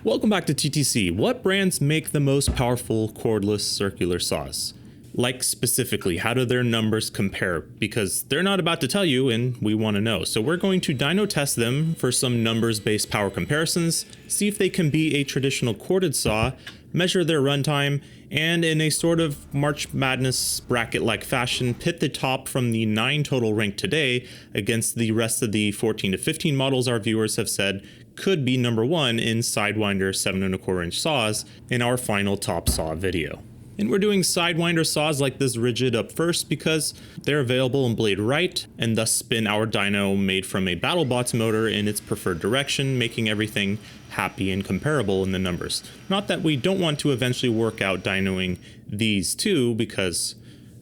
Welcome back to TTC. What brands make the most powerful cordless circular saws? Like specifically, how do their numbers compare? Because they're not about to tell you and we want to know. So we're going to dyno test them for some numbers-based power comparisons, see if they can beat a traditional corded saw, measure their runtime, and in a sort of March Madness bracket-like fashion, pit the top from the 9 total ranked today against the rest of the 14 to 15 models our viewers have said could be number 1 in Sidewinder 7¼ inch saws in our final top saw video. And we're doing Sidewinder saws like this Ridgid up first because they're available in blade right and thus spin our dyno made from a BattleBots motor in its preferred direction, making everything happy and comparable in the numbers. Not that we don't want to eventually work out dynoing these two, because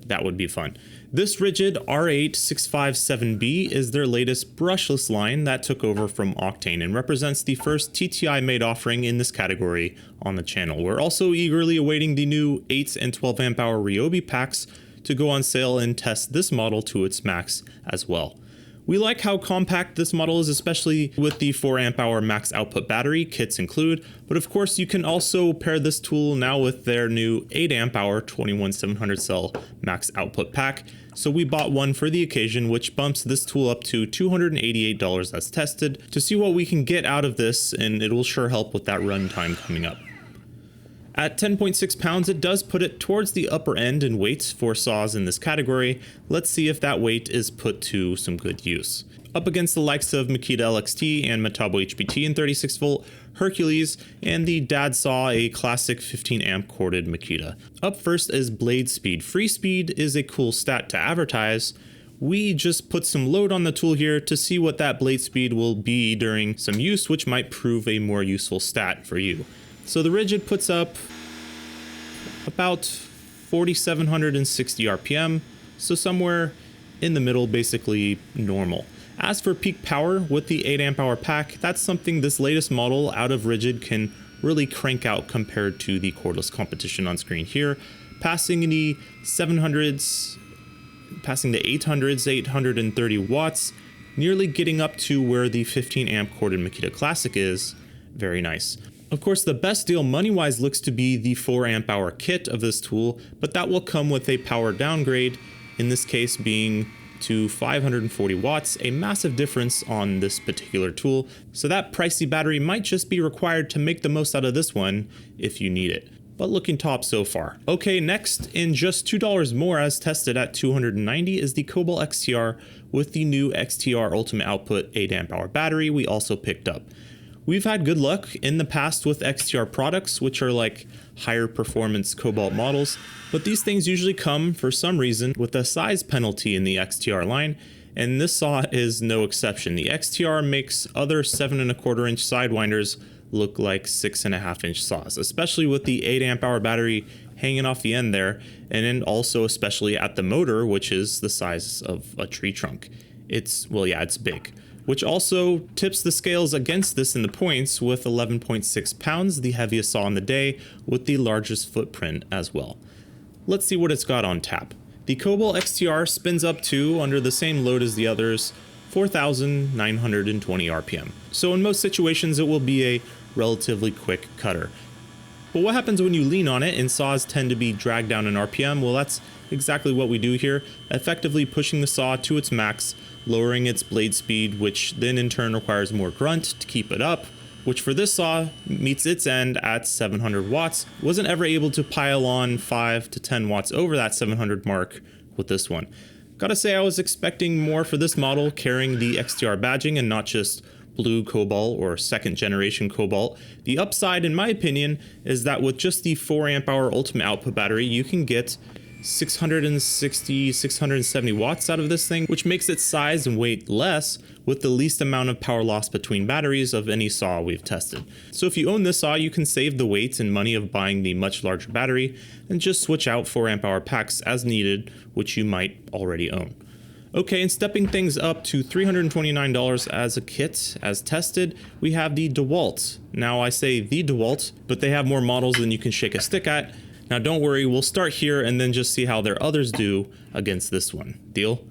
that would be fun. This Ridgid R8657B is their latest brushless line that took over from Octane and represents the first TTI made offering in this category on the channel. We're also eagerly awaiting the new 8 and 12 amp hour Ryobi packs to go on sale and test this model to its max as well. We like how compact this model is, especially with the 4 amp hour max output battery, kits include, but of course you can also pair this tool now with their new 8 amp hour 21700 cell max output pack. So we bought one for the occasion, which bumps this tool up to $288 as tested to see what we can get out of this, and it will sure help with that runtime coming up. At 10.6 pounds, it does put it towards the upper end in weight for saws in this category. Let's see if that weight is put to some good use. Up against the likes of Makita LXT and Metabo HPT in 36 volt, Hercules, and the Dad Saw, a classic 15 amp corded Makita. Up first is blade speed. Free speed is a cool stat to advertise. We just put some load on the tool here to see what that blade speed will be during some use, which might prove a more useful stat for you. So the Ridgid puts up about 4,760 RPM, so somewhere in the middle, basically normal. As for peak power with the 8 amp hour pack, that's something this latest model out of Ridgid can really crank out compared to the cordless competition on screen here, passing the 700s, passing the 800s, 830 watts, nearly getting up to where the 15 amp corded Makita Classic is. Very nice. Of course, the best deal money-wise looks to be the 4 amp hour kit of this tool, but that will come with a power downgrade, in this case being to 540 watts, a massive difference on this particular tool, so that pricey battery might just be required to make the most out of this one if you need it. But looking top so far. Okay, next, in just $2 more as tested at 290 is the Kobalt XTR with the new XTR Ultimate Output 8 amp hour battery we also picked up. We've had good luck in the past with XTR products, which are like higher performance Kobalt models, but these things usually come, for some reason, with a size penalty in the XTR line, and this saw is no exception. The XTR makes other 7¼ inch Sidewinders look like 6½ inch saws, especially with the 8 amp hour battery hanging off the end there, and then also especially at the motor, which is the size of a tree trunk. It's big. Which also tips the scales against this in the points with 11.6 pounds, the heaviest saw on the day, with the largest footprint as well. Let's see what it's got on tap. The Kobalt XTR spins up to, under the same load as the others, 4,920 RPM. So in most situations it will be a relatively quick cutter. But what happens when you lean on it and saws tend to be dragged down in RPM? Well, that's exactly what we do here, effectively pushing the saw to its max, lowering its blade speed, which then in turn requires more grunt to keep it up, which for this saw meets its end at 700 watts. Wasn't ever able to pile on 5 to 10 watts over that 700 mark with this one. Gotta say, I was expecting more for this model, carrying the XTR badging and not just blue Kobalt or second generation Kobalt. The upside, in my opinion, is that with just the 4 amp hour ultimate output battery, you can get 660, 670 watts out of this thing, which makes its size and weight less with the least amount of power loss between batteries of any saw we've tested. So if you own this saw, you can save the weight and money of buying the much larger battery and just switch out 4 amp hour packs as needed, which you might already own. Okay, and stepping things up to $329 as a kit, as tested, we have the DeWALT. Now I say the DeWALT, but they have more models than you can shake a stick at. Now don't worry, we'll start here and then just see how their others do against this one. Deal?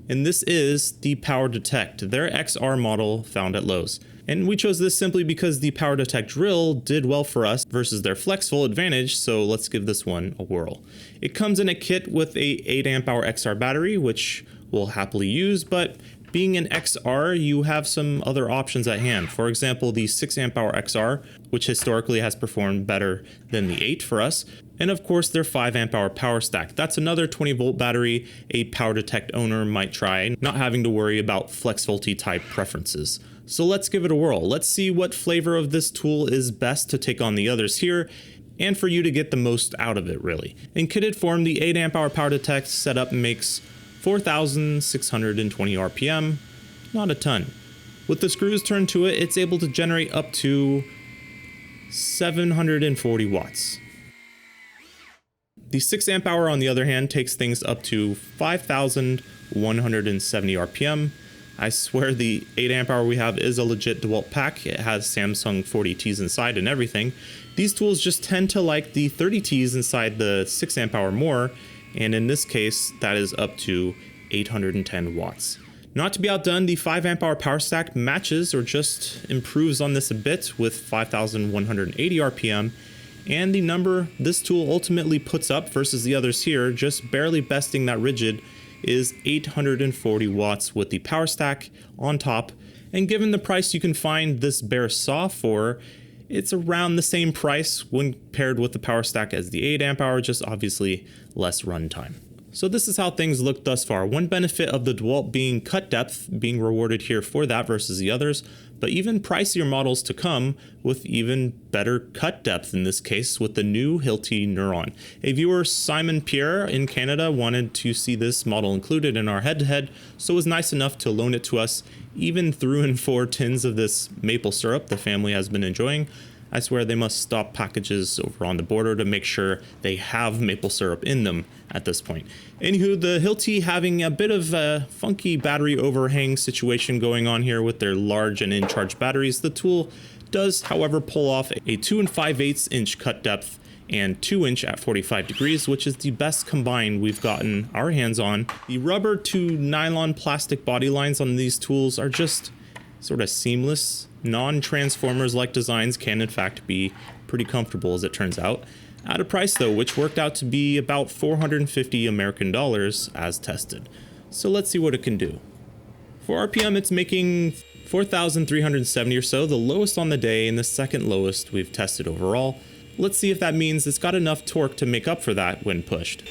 and this is the Power Detect, their XR model found at Lowe's. And we chose this simply because the Power Detect drill did well for us versus their FlexVolt Advantage, so let's give this one a whirl. It comes in a kit with a 8 amp hour XR battery, which we'll happily use, but being an XR, you have some other options at hand. For example, the 6 amp hour XR, which historically has performed better than the 8 for us. And of course, their 5 amp hour power stack. That's another 20 volt battery a Power Detect owner might try, not having to worry about FlexVolty type preferences. So let's give it a whirl. Let's see what flavor of this tool is best to take on the others here, and for you to get the most out of it, really. In kitted form, the 8 amp hour Power Detect setup makes 4,620 RPM, not a ton. With the screws turned to it, it's able to generate up to 740 watts. The 6 amp hour, on the other hand, takes things up to 5,170 RPM. I swear the 8 amp hour we have is a legit DeWALT pack. It has Samsung 40Ts inside and everything. These tools just tend to like the 30Ts inside the 6 amp hour more, and in this case, that is up to 810 watts. Not to be outdone, the 5 amp hour power stack matches or just improves on this a bit with 5,180 RPM, and the number this tool ultimately puts up versus the others here, just barely besting that Ridgid, is 840 watts with the power stack on top. And given the price you can find this bare saw for, it's around the same price when paired with the power stack as the 8 amp hour, just obviously less runtime. So this is how things look thus far. One benefit of the DeWALT being cut depth, being rewarded here for that versus the others, but even pricier models to come with even better cut depth in this case with the new Hilti Neuron. A viewer, Simon Pierre in Canada, wanted to see this model included in our head-to-head, so was nice enough to loan it to us, even threw in 4 tins of this maple syrup the family has been enjoying. I swear they must stop packages over on the border to make sure they have maple syrup in them at this point. Anywho, the Hilti having a bit of a funky battery overhang situation going on here with their large and in-charge batteries. The tool does, however, pull off a 2 5/8 inch cut depth and 2 inch at 45 degrees, which is the best combined we've gotten our hands on. The rubber to nylon plastic body lines on these tools are just sort of seamless. Non-transformers like designs can in fact be pretty comfortable, as it turns out. At a price though, which worked out to be about 450 American dollars as tested. So let's see what it can do. For RPM, it's making 4,370 or so, the lowest on the day and the second lowest we've tested overall. Let's see if that means it's got enough torque to make up for that when pushed.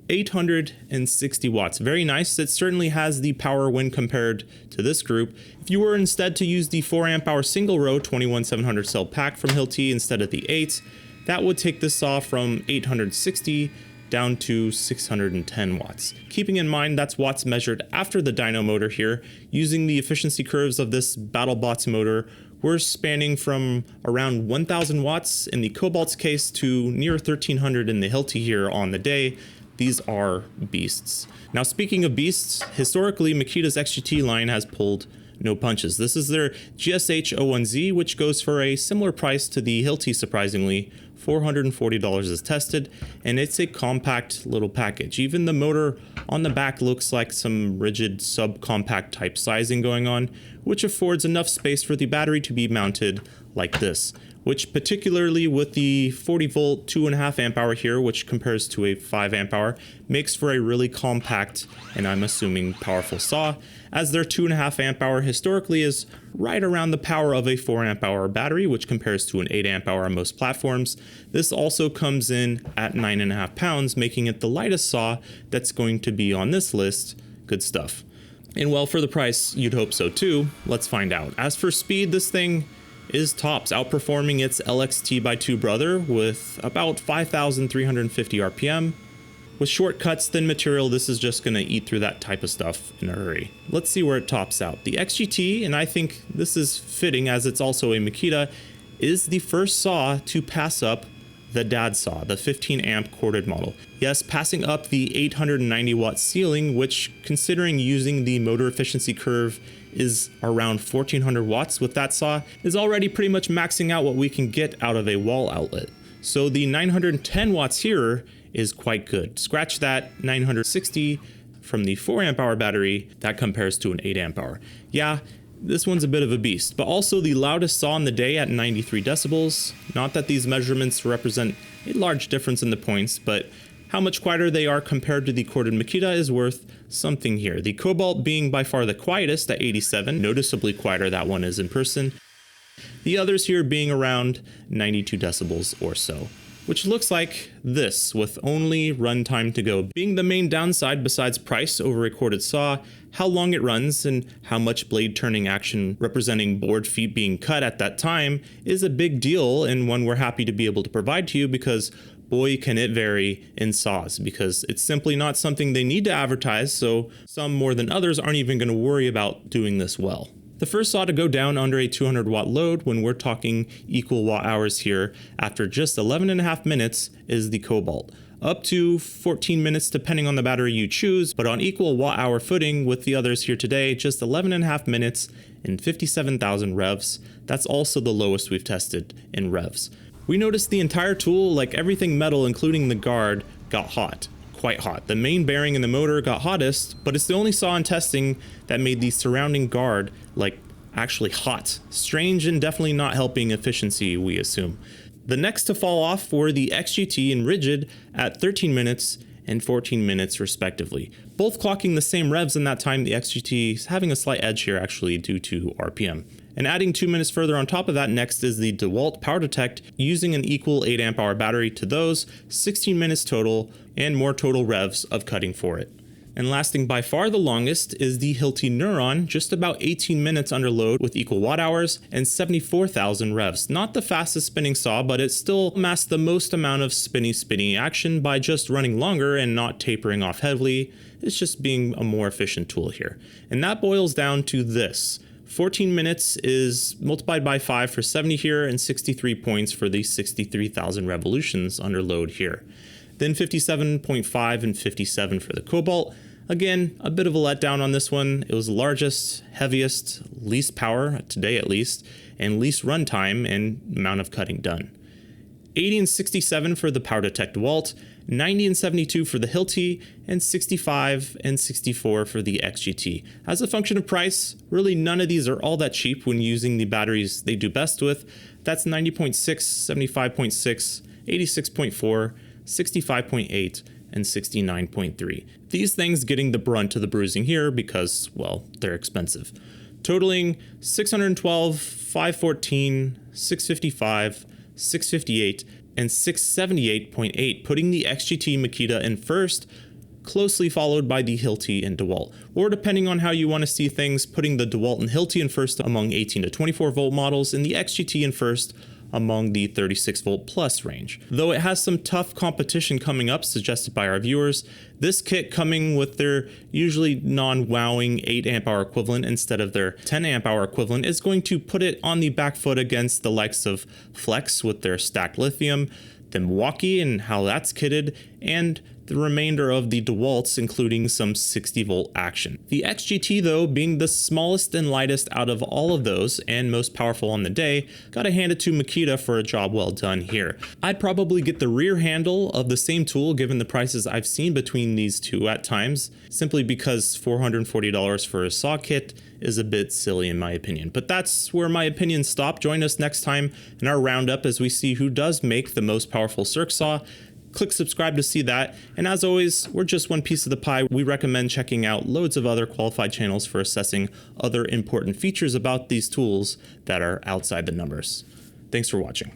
860 watts. Very nice. It certainly has the power when compared to this group. If you were instead to use the 4 amp hour single row 21700 cell pack from Hilti instead of the 8, that would take this saw from 860 down to 610 watts. Keeping in mind that's watts measured after the dyno motor here, using the efficiency curves of this BattleBots motor, we're spanning from around 1000 watts in the Kobalt's case to near 1300 in the Hilti here on the day. These are beasts. Now, speaking of beasts, historically, Makita's XGT line has pulled no punches. This is their GSH01Z, which goes for a similar price to the Hilti, surprisingly, $440 as tested, and it's a compact little package. Even the motor on the back looks like some Ridgid subcompact type sizing going on, which affords enough space for the battery to be mounted like this, which particularly with the 40 volt 2.5 amp hour here, which compares to a 5 amp hour, makes for a really compact and I'm assuming powerful saw, as their 2.5 amp hour historically is right around the power of a 4 amp hour battery, which compares to an 8 amp hour on most platforms. This also comes in at 9.5 pounds, making it the lightest saw that's going to be on this list. Good stuff. And well, for the price, you'd hope so too. Let's find out. As for speed, this thing is tops, outperforming its LXT/2 brother with about 5,350 RPM. With shortcuts, thin material, this is just going to eat through that type of stuff in a hurry. Let's see where it tops out. The XGT, and I think this is fitting as it's also a Makita, is the first saw to pass up the dad saw, the 15 amp corded model. Yes, passing up the 890 watt ceiling, which considering using the motor efficiency curve is around 1400 watts with that saw, is already pretty much maxing out what we can get out of a wall outlet. So the 910 watts here is quite good. Scratch that 960 from the 4 amp hour battery, that compares to an 8 amp hour. Yeah, this one's a bit of a beast, but also the loudest saw in the day at 93 decibels. Not that these measurements represent a large difference in the points, but how much quieter they are compared to the corded Makita is worth something here. The Kobalt being by far the quietest at 87, noticeably quieter that one is in person. The others here being around 92 decibels or so, which looks like this with only runtime to go. Being the main downside besides price over a corded saw, how long it runs and how much blade turning action representing board feet being cut at that time is a big deal, and one we're happy to be able to provide to you because boy can it vary in saws, because it's simply not something they need to advertise, so some more than others aren't even going to worry about doing this well. The first saw to go down under a 200 watt load when we're talking equal watt hours here after just 11.5 minutes is the Kobalt. Up to 14 minutes depending on the battery you choose, but on equal watt hour footing with the others here today, just 11.5 minutes and 57,000 revs. That's also the lowest we've tested in revs. We noticed the entire tool, like everything metal including the guard, got hot. Quite hot. The main bearing in the motor got hottest, but it's the only saw in testing that made the surrounding guard like actually hot. Strange and definitely not helping efficiency, we assume. The next to fall off were the XGT and Ridgid at 13 minutes and 14 minutes respectively. Both clocking the same revs in that time. The XGT is having a slight edge here actually due to RPM. And adding 2 minutes further on top of that, next is the DeWALT Power Detect using an equal 8 amp hour battery to those, 16 minutes total and more total revs of cutting for it. And lasting by far the longest is the Hilti Neuron, just about 18 minutes under load with equal watt hours and 74,000 revs. Not the fastest spinning saw, but it still amassed the most amount of spinny action by just running longer and not tapering off heavily. It's just being a more efficient tool here. And that boils down to this. 14 minutes is multiplied by 5 for 70 here and 63 points for the 63,000 revolutions under load here. Then 57.5 and 57 for the Kobalt. Again, a bit of a letdown on this one. It was the largest, heaviest, least power, today at least, and least runtime and amount of cutting done. 80 and 67 for the Power Detect DeWALT, 90 and 72 for the Hilti, and 65 and 64 for the XGT. As a function of price, really none of these are all that cheap when using the batteries they do best with. That's 90.6, 75.6, 86.4, 65.8, and 69.3. These things getting the brunt of the bruising here because, well, they're expensive. Totaling 612, 514, 655, 658, and 678.8, putting the XGT Makita in first, closely followed by the Hilti and DeWALT. Or depending on how you want to see things, putting the DeWALT and Hilti in first among 18 to 24 volt models and the XGT in first among the 36 volt plus range. Though it has some tough competition coming up suggested by our viewers, this kit coming with their usually non-wowing 8 amp hour equivalent instead of their 10 amp hour equivalent is going to put it on the back foot against the likes of Flex with their stacked lithium, the Milwaukee and how that's kitted, and the remainder of the DeWalt's, including some 60 volt action. The XGT though, being the smallest and lightest out of all of those and most powerful on the day, gotta hand it to Makita for a job well done here. I'd probably get the rear handle of the same tool given the prices I've seen between these two at times, simply because $440 for a saw kit is a bit silly in my opinion. But that's where my opinions stop. Join us next time in our roundup as we see who does make the most powerful circ saw. Click subscribe to see that. And as always, we're just one piece of the pie. We recommend checking out loads of other qualified channels for assessing other important features about these tools that are outside the numbers. Thanks for watching.